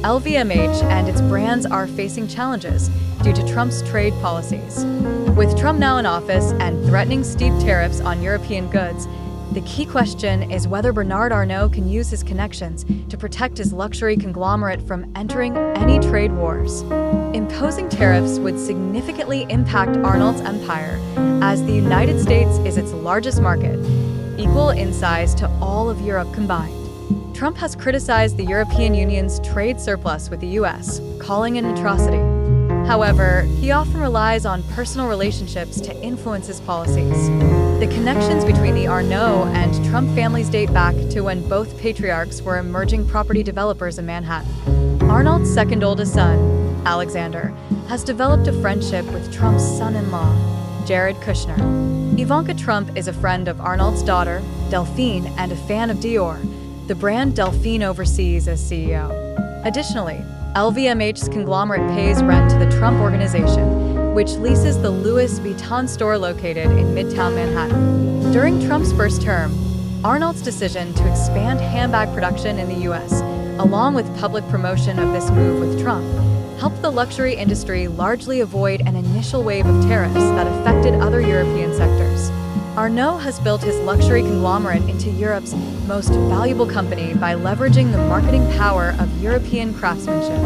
LVMH and its brands are facing challenges due to Trump's trade policies. With Trump now in office and threatening steep tariffs on European goods, the key question is whether Bernard Arnault can use his connections to protect his luxury conglomerate from entering any trade wars. Imposing tariffs would significantly impact Arnault's empire, as the United States is its largest market, equal in size to all of Europe combined. Trump has criticized the European Union's trade surplus with the U.S., calling it an atrocity. However, he often relies on personal relationships to influence his policies. The connections between the Arnault and Trump families date back to when both patriarchs were emerging property developers in Manhattan. Arnault's second oldest son, Alexander, has developed a friendship with Trump's son-in-law, Jared Kushner. Ivanka Trump is a friend of Arnault's daughter, Delphine, and a fan of Dior, the brand Delphine oversees as CEO. Additionally, LVMH's conglomerate pays rent to the Trump Organization, which leases the Louis Vuitton store located in Midtown Manhattan. During Trump's first term, Arnault's decision to expand handbag production in the U.S., along with public promotion of this move with Trump, helped the luxury industry largely avoid an initial wave of tariffs that affected other European sectors. Arnault has built his luxury conglomerate into Europe's most valuable company by leveraging the marketing power of European craftsmanship.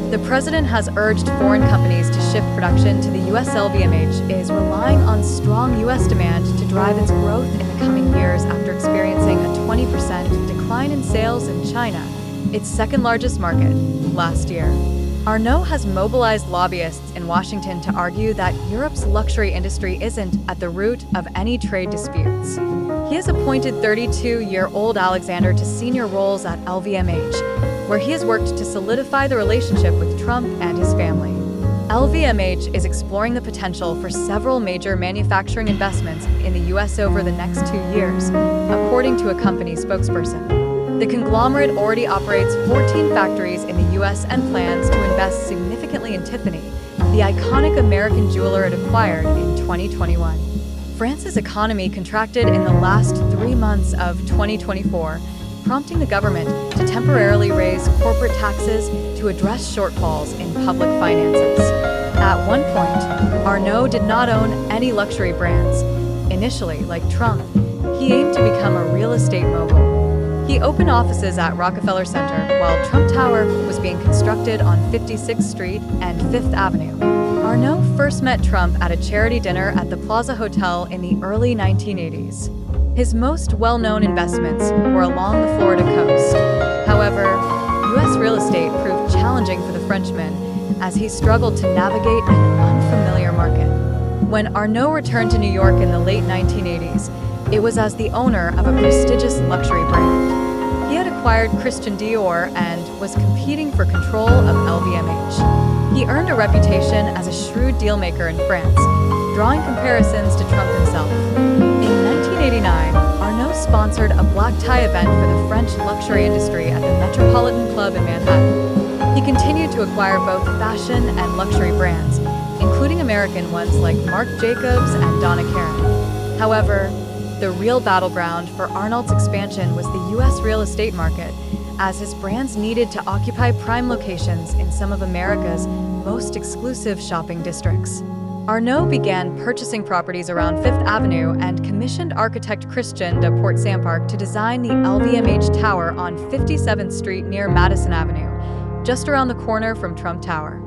The president has urged foreign companies to shift production to the U.S. LVMH is relying on strong U.S. demand to drive its growth in the coming years after experiencing a 20% decline in sales in China, its second-largest market, last year. Arnault has mobilized lobbyists in Washington to argue that Europe's luxury industry isn't at the root of any trade disputes. He has appointed 32-year-old Alexander to senior roles at LVMH, where he has worked to solidify the relationship with Trump and his family. LVMH is exploring the potential for several major manufacturing investments in the U.S. over the next 2 years, according to a company spokesperson. The conglomerate already operates 14 factories in the U.S. and plans to invest significantly in Tiffany, the iconic American jeweler it acquired in 2021. France's economy contracted in the last 3 months of 2024, prompting the government to temporarily raise corporate taxes to address shortfalls in public finances. At one point, Arnault did not own any luxury brands. Initially, like Trump, he aimed to become a real estate mogul. He opened offices at Rockefeller Center while Trump Tower was being constructed on 56th Street and 5th Avenue. Arnault first met Trump at a charity dinner at the Plaza Hotel in the early 1980s. His most well-known investments were along the Florida coast. However, U.S. real estate proved challenging for the Frenchman as he struggled to navigate an unfamiliar market. When Arnault returned to New York in the late 1980s, it was as the owner of a prestigious luxury brand. He had acquired Christian Dior and was competing for control of LVMH. He earned a reputation as a shrewd dealmaker in France, drawing comparisons to Trump himself. In 1989, Arnault sponsored a black tie event for the French luxury industry at the Metropolitan Club in Manhattan. He continued to acquire both fashion and luxury brands, including American ones like Marc Jacobs and Donna Karan. However, the real battleground for Arnault's expansion was the U.S. real estate market, as his brands needed to occupy prime locations in some of America's most exclusive shopping districts. Arnault began purchasing properties around 5th Avenue and commissioned architect Christian de Port-Saint-Parc to design the LVMH Tower on 57th Street near Madison Avenue, just around the corner from Trump Tower.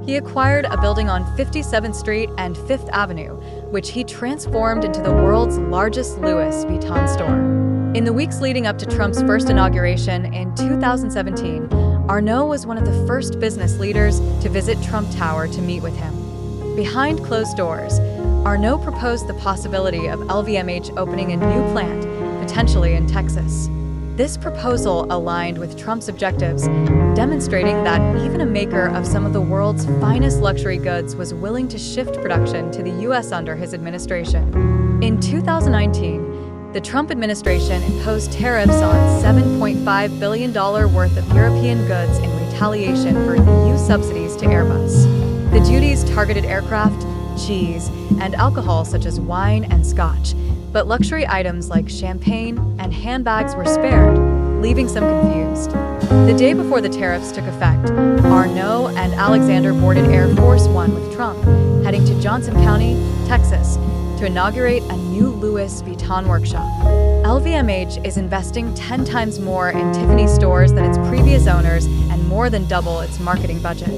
He acquired a building on 57th Street and 5th Avenue, which he transformed into the world's largest Louis Vuitton store. In the weeks leading up to Trump's first inauguration in 2017, Arnault was one of the first business leaders to visit Trump Tower to meet with him. Behind closed doors, Arnault proposed the possibility of LVMH opening a new plant, potentially in Texas. This proposal aligned with Trump's objectives, demonstrating that even a maker of some of the world's finest luxury goods was willing to shift production to the U.S. under his administration. In 2019, the Trump administration imposed tariffs on $7.5 billion worth of European goods in retaliation for EU subsidies to Airbus. The duties targeted aircraft, cheese, and alcohol such as wine and scotch, but luxury items like champagne and handbags were spared, leaving some confused. The day before the tariffs took effect, Arnault and Alexander boarded Air Force One with Trump, heading to Johnson County, Texas, to inaugurate a new Louis Vuitton workshop. LVMH is investing 10 times more in Tiffany stores than its previous owners and more than double its marketing budget.